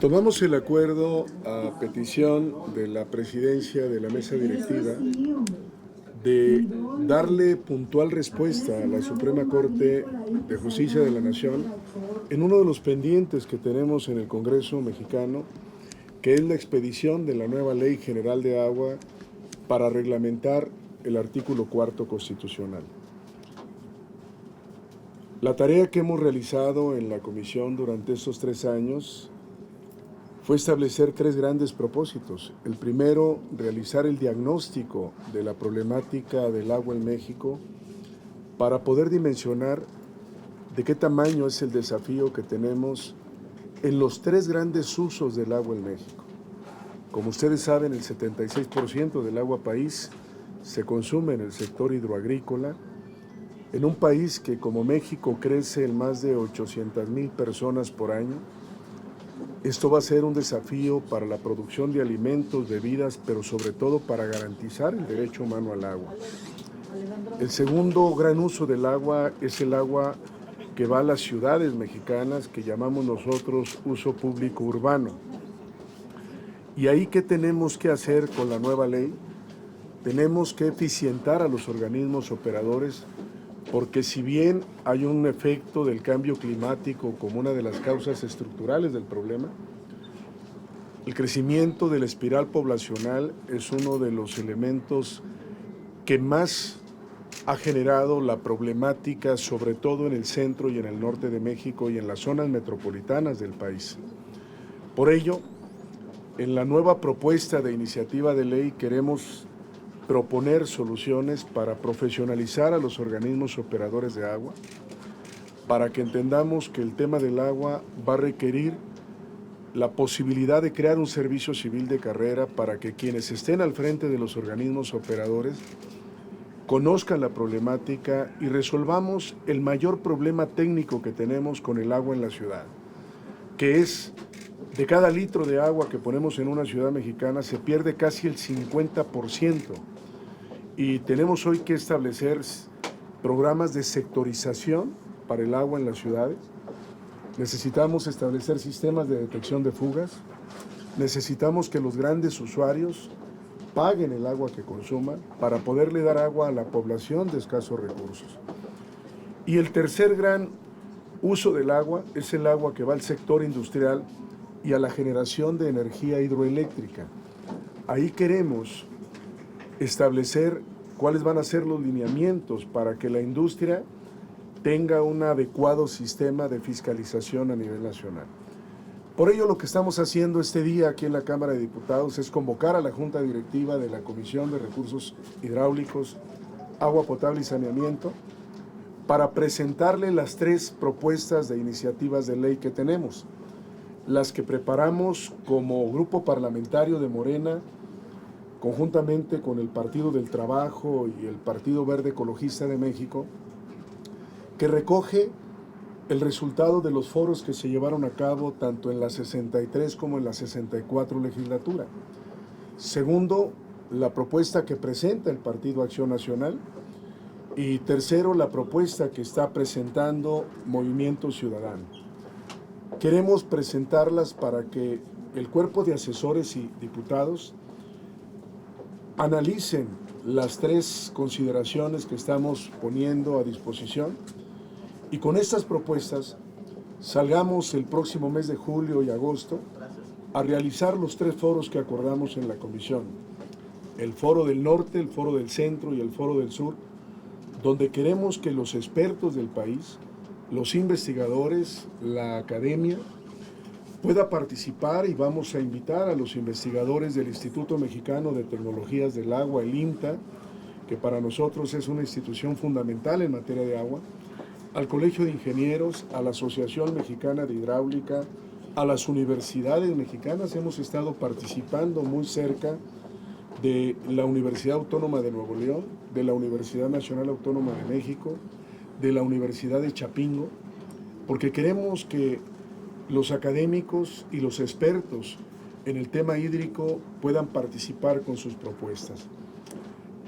Tomamos el acuerdo a petición de la presidencia de la mesa directiva de darle puntual respuesta a la Suprema Corte de Justicia de la Nación en uno de los pendientes que tenemos en el Congreso mexicano, que es la expedición de la nueva Ley General de Agua para reglamentar el artículo 4 constitucional. La tarea que hemos realizado en la comisión durante estos 3 años fue establecer 3 grandes propósitos. El primero, realizar el diagnóstico de la problemática del agua en México para poder dimensionar de qué tamaño es el desafío que tenemos en los 3 grandes usos del agua en México. Como ustedes saben, el 76% del agua país se consume en el sector hidroagrícola, en un país que como México crece en más de 800,000 personas por año. Esto va a ser un desafío para la producción de alimentos, bebidas, pero sobre todo para garantizar el derecho humano al agua. El segundo gran uso del agua es el agua que va a las ciudades mexicanas, que llamamos nosotros uso público urbano. ¿Y ahí qué tenemos que hacer con la nueva ley? Tenemos que eficientar a los organismos operadores, porque si bien hay un efecto del cambio climático como una de las causas estructurales del problema, el crecimiento de la espiral poblacional es uno de los elementos que más ha generado la problemática, sobre todo en el centro y en el norte de México y en las zonas metropolitanas del país. Por ello, en la nueva propuesta de iniciativa de ley queremos proponer soluciones para profesionalizar a los organismos operadores de agua, para que entendamos que el tema del agua va a requerir la posibilidad de crear un servicio civil de carrera para que quienes estén al frente de los organismos operadores conozcan la problemática y resolvamos el mayor problema técnico que tenemos con el agua en la ciudad, que es de cada litro de agua que ponemos en una ciudad mexicana se pierde casi el 50%. Y tenemos hoy que establecer programas de sectorización para el agua en las ciudades. Necesitamos establecer sistemas de detección de fugas. Necesitamos que los grandes usuarios paguen el agua que consuman para poderle dar agua a la población de escasos recursos. Y el tercer gran uso del agua es el agua que va al sector industrial y a la generación de energía hidroeléctrica. Ahí queremos establecer cuáles van a ser los lineamientos para que la industria tenga un adecuado sistema de fiscalización a nivel nacional. Por ello, lo que estamos haciendo este día aquí en la Cámara de Diputados es convocar a la Junta Directiva de la Comisión de Recursos Hidráulicos, Agua Potable y Saneamiento para presentarle las 3 propuestas de iniciativas de ley que tenemos, las que preparamos como grupo parlamentario de Morena, conjuntamente con el Partido del Trabajo y el Partido Verde Ecologista de México, que recoge el resultado de los foros que se llevaron a cabo tanto en la 63 como en la 64 legislatura. Segundo, la propuesta que presenta el Partido Acción Nacional. Y tercero, la propuesta que está presentando Movimiento Ciudadano. Queremos presentarlas para que el cuerpo de asesores y diputados analicen las 3 consideraciones que estamos poniendo a disposición y con estas propuestas salgamos el próximo mes de julio y agosto a realizar los 3 foros que acordamos en la comisión. El foro del norte, el foro del centro y el foro del sur, donde queremos que los expertos del país, los investigadores, la academia, pueda participar y vamos a invitar a los investigadores del Instituto Mexicano de Tecnologías del Agua, el IMTA, que para nosotros es una institución fundamental en materia de agua, al Colegio de Ingenieros, a la Asociación Mexicana de Hidráulica, a las universidades mexicanas. Hemos estado participando muy cerca de la Universidad Autónoma de Nuevo León, de la Universidad Nacional Autónoma de México, de la Universidad de Chapingo, porque queremos que los académicos y los expertos en el tema hídrico puedan participar con sus propuestas.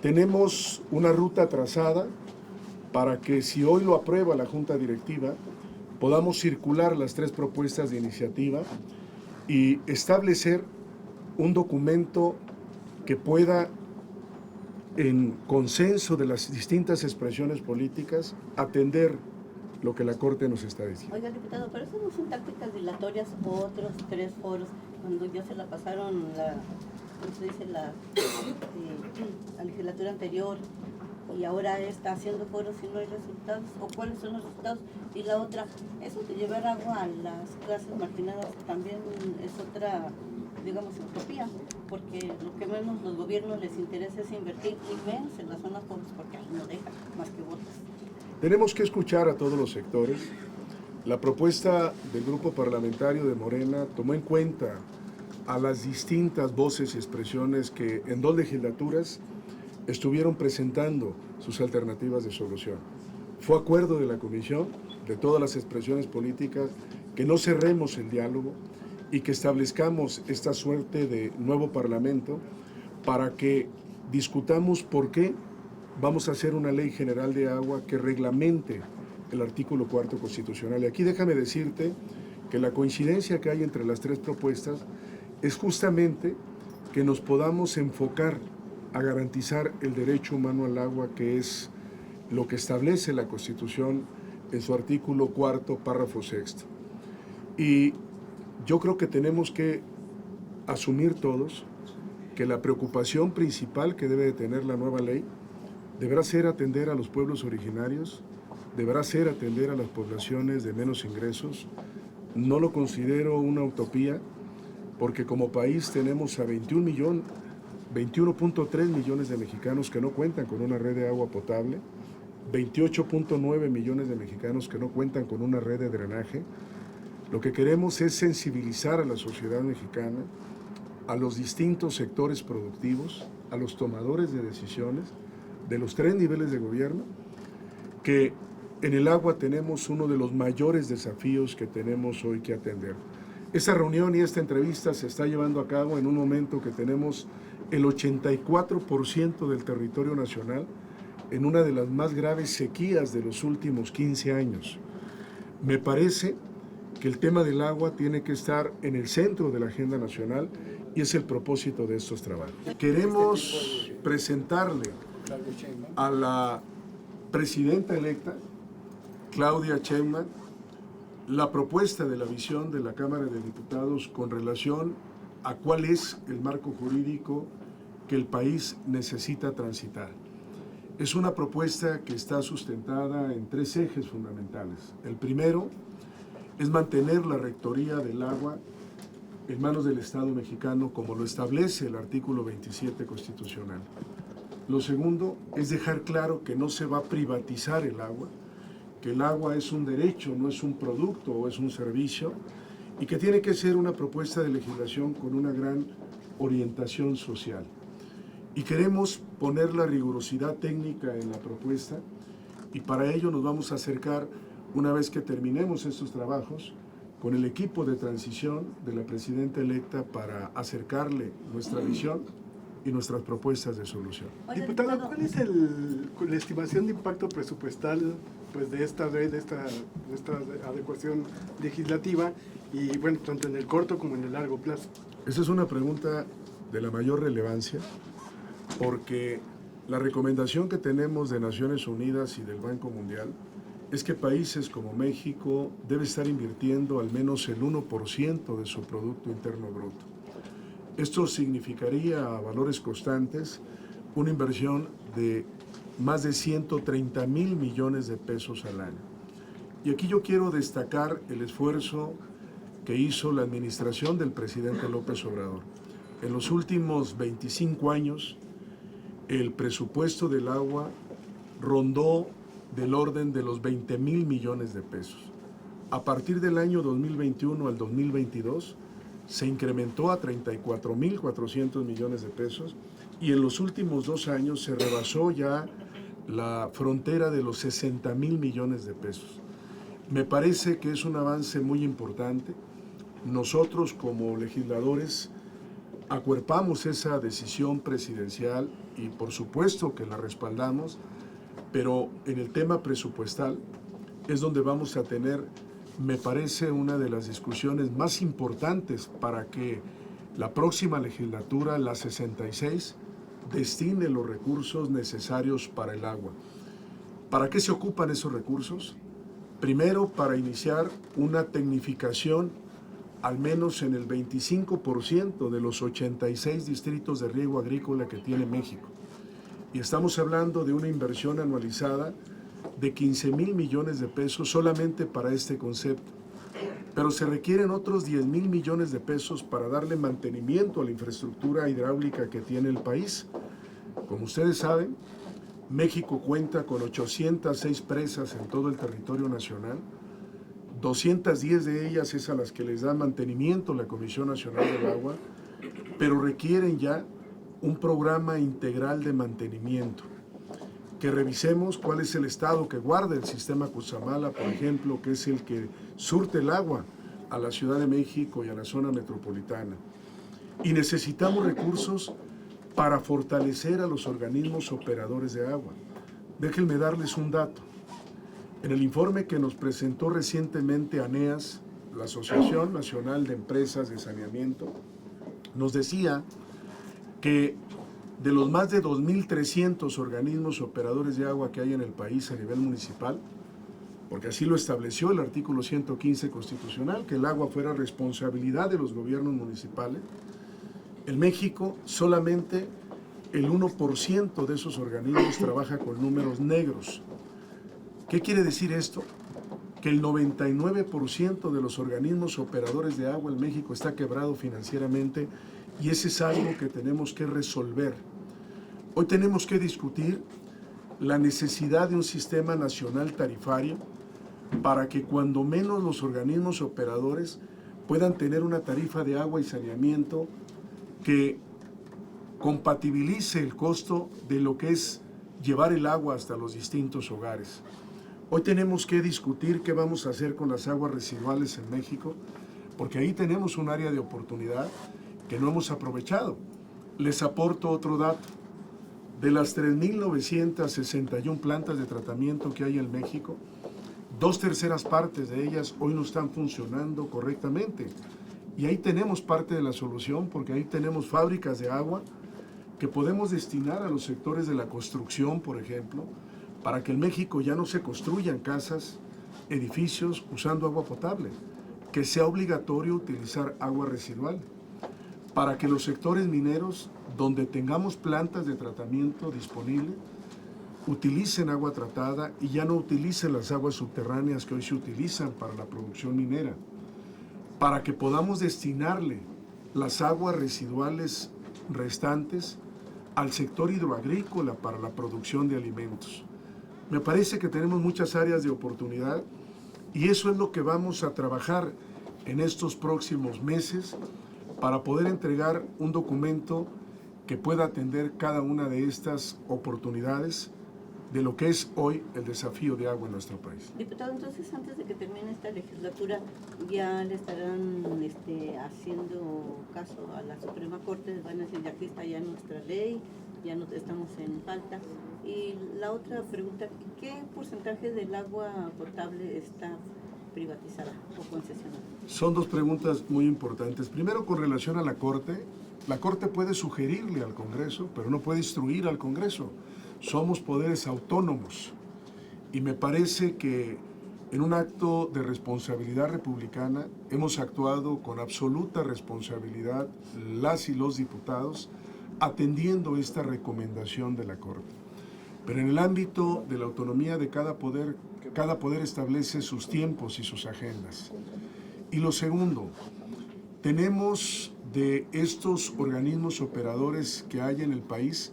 Tenemos una ruta trazada para que, si hoy lo aprueba la Junta Directiva, podamos circular las 3 propuestas de iniciativa y establecer un documento que pueda, en consenso de las distintas expresiones políticas, atender lo que la Corte nos está diciendo. Oiga, diputado, pero eso no son tácticas dilatorias o otros 3 foros, cuando ya se la pasaron ¿cómo se dice? La legislatura anterior, y ahora está haciendo foros y no hay resultados, o cuáles son los resultados. Y la otra, eso de llevar agua a las clases marginadas también es otra, digamos, utopía, porque lo que menos los gobiernos les interesa es invertir, y menos en las zonas pobres, porque ahí no dejan más que votos. Tenemos que escuchar a todos los sectores. La propuesta del grupo parlamentario de Morena tomó en cuenta a las distintas voces y expresiones que en 2 legislaturas estuvieron presentando sus alternativas de solución. Fue acuerdo de la comisión, de todas las expresiones políticas, que no cerremos el diálogo y que establezcamos esta suerte de nuevo parlamento para que discutamos por qué vamos a hacer una ley general de agua que reglamente el artículo 4 constitucional. Y aquí déjame decirte que la coincidencia que hay entre las 3 propuestas es justamente que nos podamos enfocar a garantizar el derecho humano al agua, que es lo que establece la Constitución en su artículo 4, párrafo 6. Y yo creo que tenemos que asumir todos que la preocupación principal que debe de tener la nueva ley deberá ser atender a los pueblos originarios, deberá ser atender a las poblaciones de menos ingresos. No lo considero una utopía, porque como país tenemos a 21.3 millones de mexicanos que no cuentan con una red de agua potable, 28.9 millones de mexicanos que no cuentan con una red de drenaje. Lo que queremos es sensibilizar a la sociedad mexicana, a los distintos sectores productivos, a los tomadores de decisiones de los 3 niveles de gobierno, que en el agua tenemos uno de los mayores desafíos que tenemos hoy que atender. Esta reunión y esta entrevista se está llevando a cabo en un momento que tenemos el 84% del territorio nacional en una de las más graves sequías de los últimos 15 años. Me parece que el tema del agua tiene que estar en el centro de la agenda nacional y es el propósito de estos trabajos. Queremos presentarle a la presidenta electa, Claudia Sheinbaum, la propuesta de la visión de la Cámara de Diputados con relación a cuál es el marco jurídico que el país necesita transitar. Es una propuesta que está sustentada en 3 ejes fundamentales. El primero es mantener la rectoría del agua en manos del Estado mexicano, como lo establece el artículo 27 constitucional. Lo segundo es dejar claro que no se va a privatizar el agua, que el agua es un derecho, no es un producto o es un servicio, y que tiene que ser una propuesta de legislación con una gran orientación social. Y queremos poner la rigurosidad técnica en la propuesta, y para ello nos vamos a acercar, una vez que terminemos estos trabajos, con el equipo de transición de la presidenta electa para acercarle nuestra visión y nuestras propuestas de solución. Diputado, ¿cuál es la estimación de impacto presupuestal pues, de esta ley, de esta adecuación legislativa, y bueno, tanto en el corto como en el largo plazo? Esa es una pregunta de la mayor relevancia, porque la recomendación que tenemos de Naciones Unidas y del Banco Mundial es que países como México debe estar invirtiendo al menos el 1% de su Producto Interno Bruto. Esto significaría a valores constantes una inversión de más de 130,000 millones de pesos al año. Y aquí yo quiero destacar el esfuerzo que hizo la administración del presidente López Obrador. En los últimos 25 años, el presupuesto del agua rondó del orden de los 20,000 millones de pesos. A partir del año 2021 al 2022, se incrementó a 34,400 millones de pesos y en los últimos 2 años se rebasó ya la frontera de los 60,000 millones de pesos. Me parece que es un avance muy importante. Nosotros como legisladores acuerpamos esa decisión presidencial y por supuesto que la respaldamos, pero en el tema presupuestal es donde vamos a tener me parece una de las discusiones más importantes para que la próxima legislatura, la 66, destine los recursos necesarios para el agua. ¿Para qué se ocupan esos recursos? Primero, para iniciar una tecnificación, al menos en el 25% de los 86 distritos de riego agrícola que tiene México. Y estamos hablando de una inversión anualizada de 15,000 millones de pesos solamente para este concepto. Pero se requieren otros 10,000 millones de pesos para darle mantenimiento a la infraestructura hidráulica que tiene el país. Como ustedes saben, México cuenta con 806 presas en todo el territorio nacional. 210 de ellas es a las que les da mantenimiento la Comisión Nacional del Agua, pero requieren ya un programa integral de mantenimiento. Que revisemos cuál es el estado que guarda el sistema Cutzamala, por ejemplo, que es el que surte el agua a la Ciudad de México y a la zona metropolitana. Y necesitamos recursos para fortalecer a los organismos operadores de agua. Déjenme darles un dato. En el informe que nos presentó recientemente ANEAS, la Asociación Nacional de Empresas de Saneamiento, nos decía que de los más de 2,300 organismos operadores de agua que hay en el país a nivel municipal, porque así lo estableció el artículo 115 constitucional, que el agua fuera responsabilidad de los gobiernos municipales, en México solamente el 1% de esos organismos trabaja con números negros. ¿Qué quiere decir esto? Que el 99% de los organismos operadores de agua en México está quebrado financieramente, y ese es algo que tenemos que resolver. Hoy tenemos que discutir la necesidad de un sistema nacional tarifario para que cuando menos los organismos operadores puedan tener una tarifa de agua y saneamiento que compatibilice el costo de lo que es llevar el agua hasta los distintos hogares. Hoy tenemos que discutir qué vamos a hacer con las aguas residuales en México, porque ahí tenemos un área de oportunidad que no hemos aprovechado. Les aporto otro dato. De las 3,961 plantas de tratamiento que hay en México, 2/3 partes de ellas hoy no están funcionando correctamente. Y ahí tenemos parte de la solución, porque ahí tenemos fábricas de agua que podemos destinar a los sectores de la construcción, por ejemplo, para que en México ya no se construyan casas, edificios usando agua potable, que sea obligatorio utilizar agua residual, para que los sectores mineros, donde tengamos plantas de tratamiento disponibles, utilicen agua tratada y ya no utilicen las aguas subterráneas que hoy se utilizan para la producción minera, para que podamos destinarle las aguas residuales restantes al sector hidroagrícola para la producción de alimentos. Me parece que tenemos muchas áreas de oportunidad y eso es lo que vamos a trabajar en estos próximos meses para poder entregar un documento que pueda atender cada una de estas oportunidades de lo que es hoy el desafío de agua en nuestro país. Diputado, entonces antes de que termine esta legislatura, ¿ya le estarán haciendo caso a la Suprema Corte? Van a decir, ya aquí está ya nuestra ley, ya no estamos en falta. Y la otra pregunta, ¿qué porcentaje del agua potable está privatizada o concesionada? Son dos preguntas muy importantes. Primero, con relación a la Corte puede sugerirle al Congreso, pero no puede instruir al Congreso. Somos poderes autónomos y me parece que en un acto de responsabilidad republicana hemos actuado con absoluta responsabilidad las y los diputados atendiendo esta recomendación de la Corte. Pero en el ámbito de la autonomía de cada poder establece sus tiempos y sus agendas. Y lo segundo, tenemos de estos organismos operadores que hay en el país,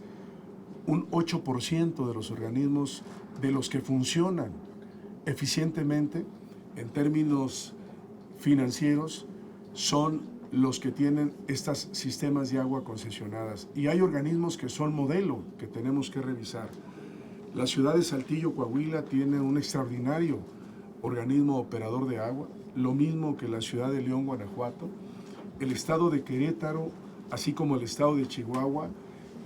un 8% de los organismos de los que funcionan eficientemente en términos financieros son los que tienen estos sistemas de agua concesionadas. Y hay organismos que son modelo que tenemos que revisar. La ciudad de Saltillo, Coahuila, tiene un extraordinario organismo operador de agua, lo mismo que la ciudad de León, Guanajuato. El estado de Querétaro, así como el estado de Chihuahua,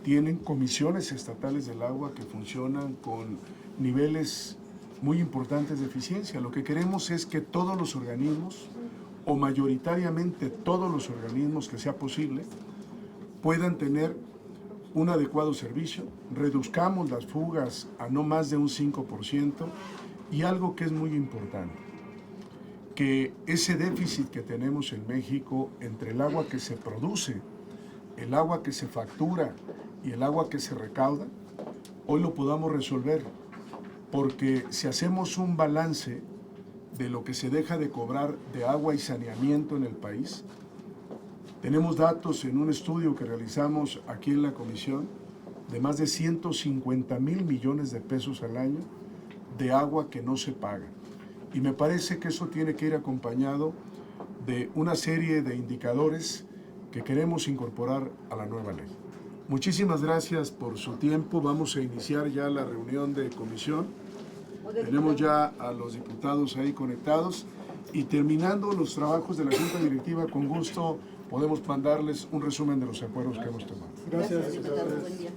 tienen comisiones estatales del agua que funcionan con niveles muy importantes de eficiencia. Lo que queremos es que todos los organismos, o mayoritariamente todos los organismos que sea posible, puedan tener un adecuado servicio, reduzcamos las fugas a no más de un 5%, y algo que es muy importante, que ese déficit que tenemos en México entre el agua que se produce, el agua que se factura y el agua que se recauda, hoy lo podamos resolver, porque si hacemos un balance de lo que se deja de cobrar de agua y saneamiento en el país, tenemos datos en un estudio que realizamos aquí en la comisión de más de 150,000 millones de pesos al año de agua que no se paga. Y me parece que eso tiene que ir acompañado de una serie de indicadores que queremos incorporar a la nueva ley. Muchísimas gracias por su tiempo. Vamos a iniciar ya la reunión de comisión. Tenemos ya a los diputados ahí conectados y terminando los trabajos de la Junta Directiva, con gusto podemos mandarles un resumen de los acuerdos que hemos tomado. Gracias. Diputado. Buen día.